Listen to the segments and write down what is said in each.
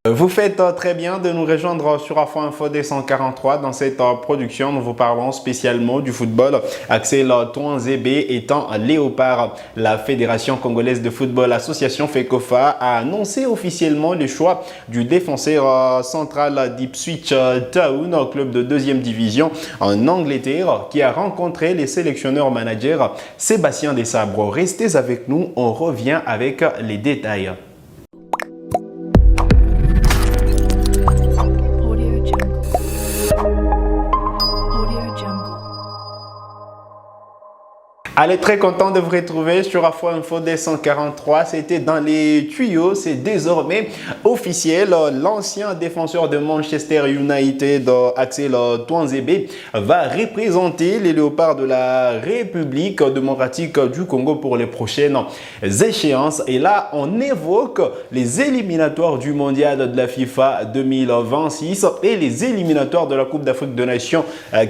Vous faites très bien de nous rejoindre sur Afro Info D143. Dans cette production, nous vous parlons spécialement du football. Axel Touanzebe étant léopard. La Fédération congolaise de football, association FECOFA, a annoncé officiellement le choix du défenseur central d'Ipswich Town, club de 2e division en Angleterre, qui a rencontré les sélectionneurs managers Sébastien Desabre. Restez avec nous, on revient avec les détails. Allez, très content de vous retrouver sur Afro Info D143. C'était dans les tuyaux, c'est désormais officiel. L'ancien défenseur de Manchester United, Axel Touanzebe, va représenter les Léopards de la République démocratique du Congo pour les prochaines échéances. Et là, on évoque les éliminatoires du mondial de la FIFA 2026 et les éliminatoires de la Coupe d'Afrique des Nations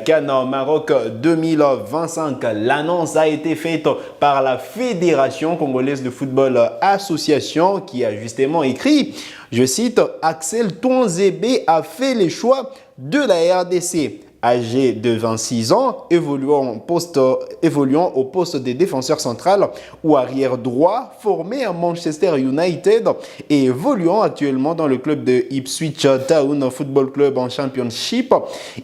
CAN Maroc 2025. L'annonce a été faite par la Fédération congolaise de football association qui a justement écrit, je cite, Axel Touanzebe a fait les choix de la RDC. Âgé de 26 ans, évoluant au poste de défenseur central ou arrière droit, formé à Manchester United et évoluant actuellement dans le club de Ipswich Town Football Club en Championship.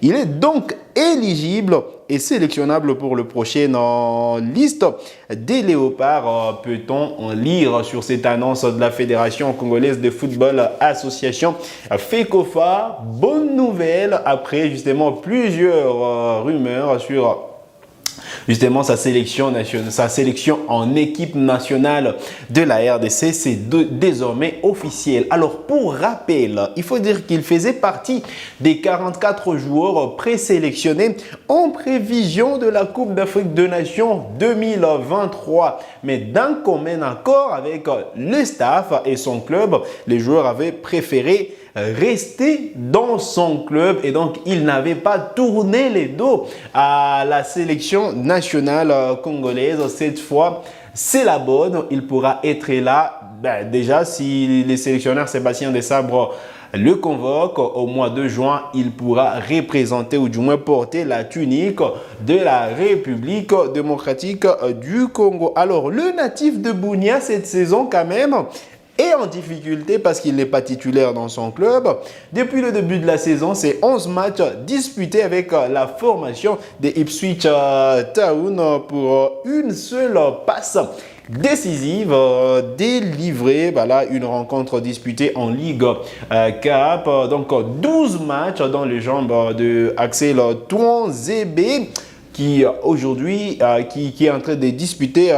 Il est donc éligible et sélectionnable pour le prochain liste des Léopards. Peut-on lire sur cette annonce de la Fédération congolaise de football association FECOFA? Bonne nouvelle après justement plusieurs rumeurs sur justement sa sélection en équipe nationale de la RDC, c'est désormais officiel. Alors pour rappel, il faut dire qu'il faisait partie des 44 joueurs présélectionnés en prévision de la Coupe d'Afrique des Nations 2023. Mais d'un commun accord avec le staff et son club, les joueurs avaient préféré rester dans son club et donc il n'avait pas tourné les dos à la sélection nationale congolaise. Cette fois, c'est la bonne, il pourra être là. Déjà, si les sélectionneurs Sébastien Desabre le convoque au mois de juin, il pourra représenter ou du moins porter la tunique de la République démocratique du Congo. Alors, le natif de Bunia cette saison quand même est en difficulté parce qu'il n'est pas titulaire dans son club. Depuis le début de la saison, c'est 11 matchs disputés avec la formation des Ipswich Town pour une seule passe décisive délivrée. Voilà, une rencontre disputée en Ligue Cap. Donc 12 matchs dans les jambes de Axel Touanzebe qui aujourd'hui qui est en train de disputer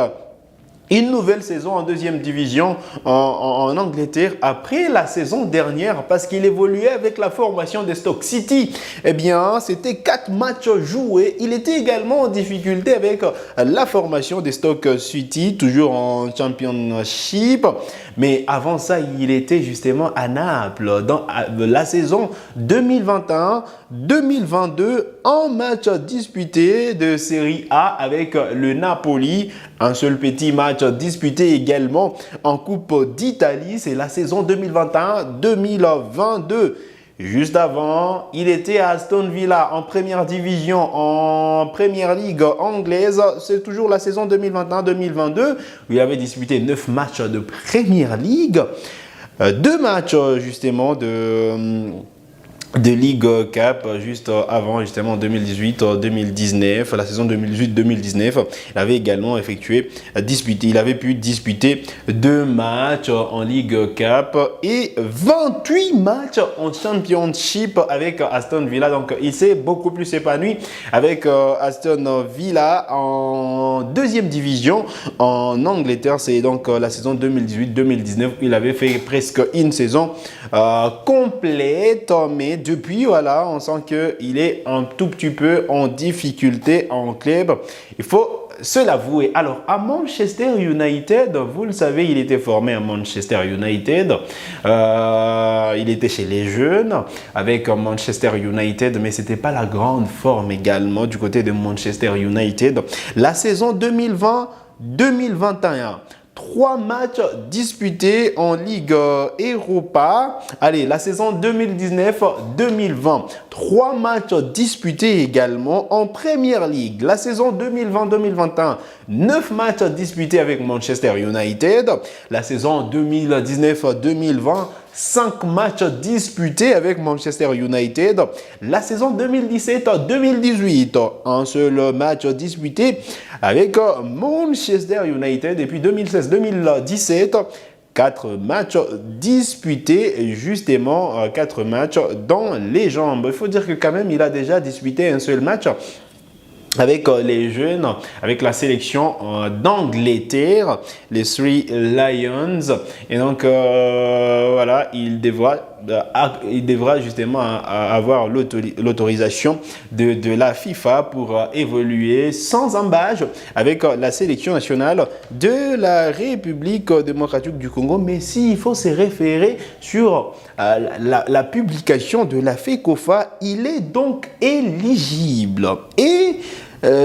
une nouvelle saison en 2e division en Angleterre après la saison dernière parce qu'il évoluait avec la formation des Stoke City. Eh bien, c'était 4 matchs joués. Il était également en difficulté avec la formation des Stoke City, toujours en Championship. Mais avant ça, il était justement à Naples dans la saison 2021-2022 en match disputé de Série A avec le Napoli. Un seul petit match disputé également en Coupe d'Italie, c'est la saison 2021-2022. Juste avant, il était à Aston Villa en première division, en première ligue anglaise. C'est toujours la saison 2021-2022 où il avait disputé 9 matchs de première ligue. 2 matchs justement de Ligue Cap juste avant, justement en 2018-2019, la saison 2018-2019, il avait également il avait pu disputer 2 matchs en Ligue Cap et 28 matchs en Championship avec Aston Villa. Donc il s'est beaucoup plus épanoui avec Aston Villa en 2e division en Angleterre. C'est donc la saison 2018-2019 où il avait fait presque une saison complète, mais depuis, voilà, on sent qu'il est un tout petit peu en difficulté en club. Il faut se l'avouer. Alors, à Manchester United, vous le savez, il était formé à Manchester United. Il était chez les jeunes avec Manchester United, mais ce n'était pas la grande forme également du côté de Manchester United. La saison 2020-2021. 3 matchs disputés en Ligue Europa. Allez, la saison 2019-2020. 3 matchs disputés également en Premier League. La saison 2020-2021. 9 matchs disputés avec Manchester United. La saison 2019-2020. 5 matchs disputés avec Manchester United. La saison 2017-2018, un seul match disputé avec Manchester United. Et puis 2016-2017, 4 matchs disputés, justement 4 matchs dans les jambes. Il faut dire que quand même, il a déjà disputé un seul match avec les jeunes, avec la sélection d'Angleterre, les Three Lions. Et donc, voilà, il devra justement avoir l'autorisation de la FIFA pour évoluer sans embâche avec la sélection nationale de la République démocratique du Congo. Mais s'il faut se référer sur la publication de la FECOFA, il est donc éligible et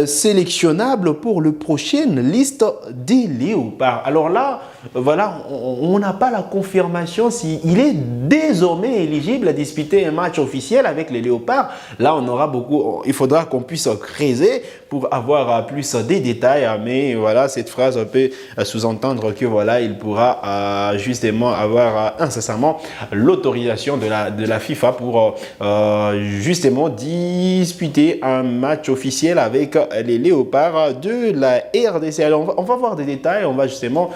sélectionnable pour le prochaine liste des léopards. Alors là, voilà, on n'a pas la confirmation s'il est désormais éligible à disputer un match officiel avec les léopards. Là, il faudra qu'on puisse creuser pour avoir plus des détails. Mais voilà, cette phrase peut sous-entendre que voilà, il pourra justement avoir incessamment l'autorisation de la FIFA pour justement disputer un match officiel avec les léopards de la RDC. Alors, on va voir des détails, on va justement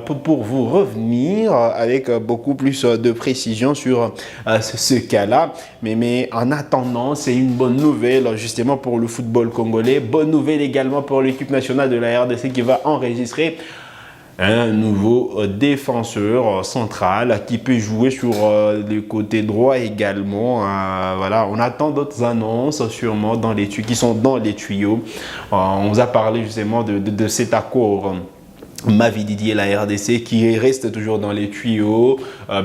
pour vous revenir avec beaucoup plus de précision sur ce cas-là. Mais en attendant, c'est une bonne nouvelle justement pour le football congolais. Bonne nouvelle également pour l'équipe nationale de la RDC qui va enregistrer un nouveau défenseur central qui peut jouer sur le côté droit également. Voilà, on attend d'autres annonces sûrement qui sont dans les tuyaux. On vous a parlé justement de cet accord Mavi Didier, la RDC, qui reste toujours dans les tuyaux.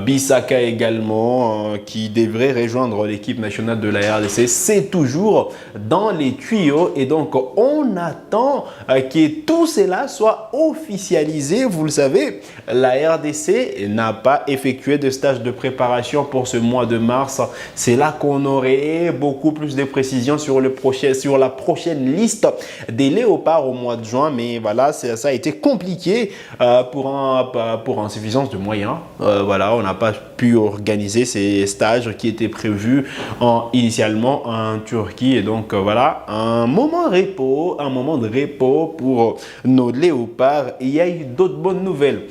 Bissaka également, qui devrait rejoindre l'équipe nationale de la RDC. C'est toujours dans les tuyaux. Et donc, on attend que tout cela soit officialisé. Vous le savez, la RDC n'a pas effectué de stage de préparation pour ce mois de mars. C'est là qu'on aurait beaucoup plus de précisions sur la prochaine liste des léopards au mois de juin. Mais voilà, ça a été compliqué pour insuffisance de moyens. Voilà, on n'a pas pu organiser ces stages qui étaient prévus initialement en Turquie. Et donc, voilà, un moment de repos pour nos léopards. Et il y a eu d'autres bonnes nouvelles.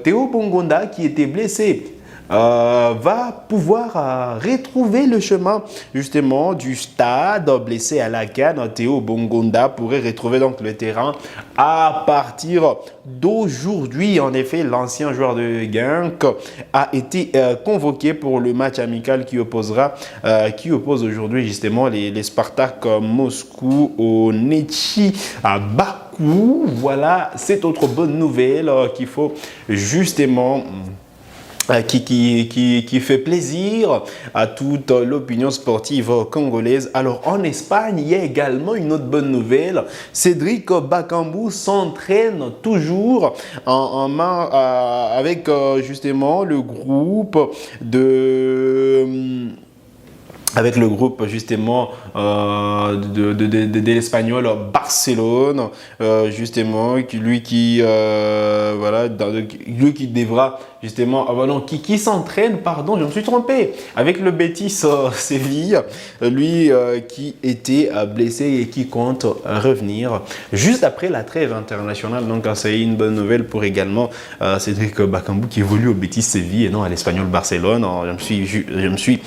Théo Bongonda, qui était blessé, va pouvoir retrouver le chemin justement du stade. Blessé à la canne, Théo Bongonda pourrait retrouver donc le terrain à partir d'aujourd'hui. En effet, l'ancien joueur de Genk a été convoqué pour le match amical qui oppose aujourd'hui justement les Spartak Moscou au Neftchi à Bakou. Voilà, c'est autre bonne nouvelle qu'il faut justement qui fait plaisir à toute l'opinion sportive congolaise. Alors en Espagne, il y a également une autre bonne nouvelle. Cédric Bakambu s'entraîne toujours avec justement le groupe justement de l'Espagnol Barcelone, justement lui qui devra justement qui s'entraîne, pardon, je me suis trompé, avec le Betis Séville, lui qui était blessé et qui compte revenir juste après la trêve internationale. Donc c'est une bonne nouvelle pour également Cédric Bakambu qui évolue au Betis Séville et non à l'Espagnol Barcelone. Alors, je me suis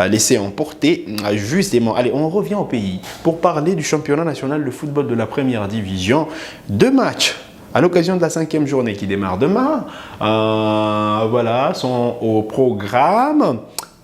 laisser emporter justement. Allez, on revient au pays pour parler du championnat national de football de la première division. 2 matchs à l'occasion de la 5e journée qui démarre demain, voilà, sont au programme.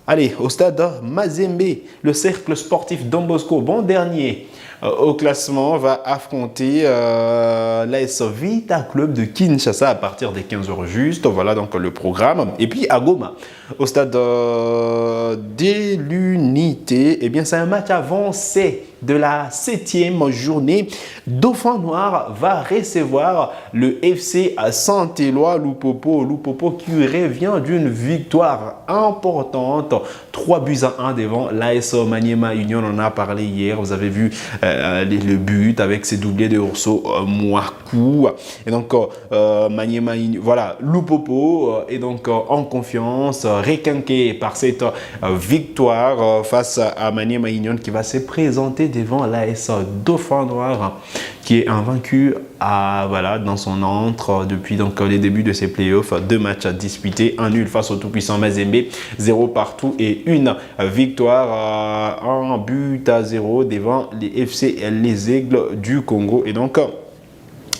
Allez, au stade Mazembe, le cercle sportif Don Bosco, bon dernier, au classement va affronter l'AS Vita Club de Kinshasa à partir des 15h juste. Voilà donc le programme. Et puis à Goma, au stade de l'Unité, eh bien c'est un match avancé de la 7e journée. Dauphin Noir va recevoir le FC à Saint-Éloi Lupopo. Lupopo qui revient d'une victoire importante. 3-1 devant l'AS Maniema Union. On en a parlé hier. Vous avez vu le but avec ses doublés de Orso Mouakou. Et donc, Maniema Union, voilà, Lupopo est donc en confiance, requinqué par cette victoire face à Maniema Union qui va se présenter devant l'AS Dauphin Noir qui est invaincu voilà, dans son entre depuis donc, les débuts de ses playoffs. 2 matchs à disputer, un nul face au tout-puissant Mazembe, 0 partout et une victoire en but à 0 devant les FC les Aigles du Congo. Et donc,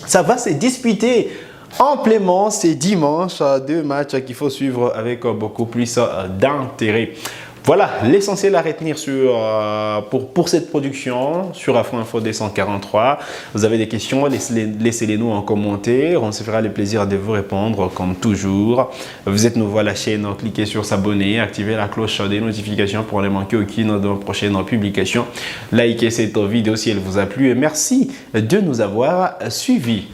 ça va se disputer amplement ces dimanches. 2 matchs qu'il faut suivre avec beaucoup plus d'intérêt. Voilà l'essentiel à retenir pour cette production sur Afro Info 243. Vous avez des questions, laissez-les nous en commentaire. On se fera le plaisir de vous répondre comme toujours. Vous êtes nouveau à la chaîne, cliquez sur s'abonner, activez la cloche des notifications pour ne manquer aucune de nos prochaines publications. Likez cette vidéo si elle vous a plu et merci de nous avoir suivis.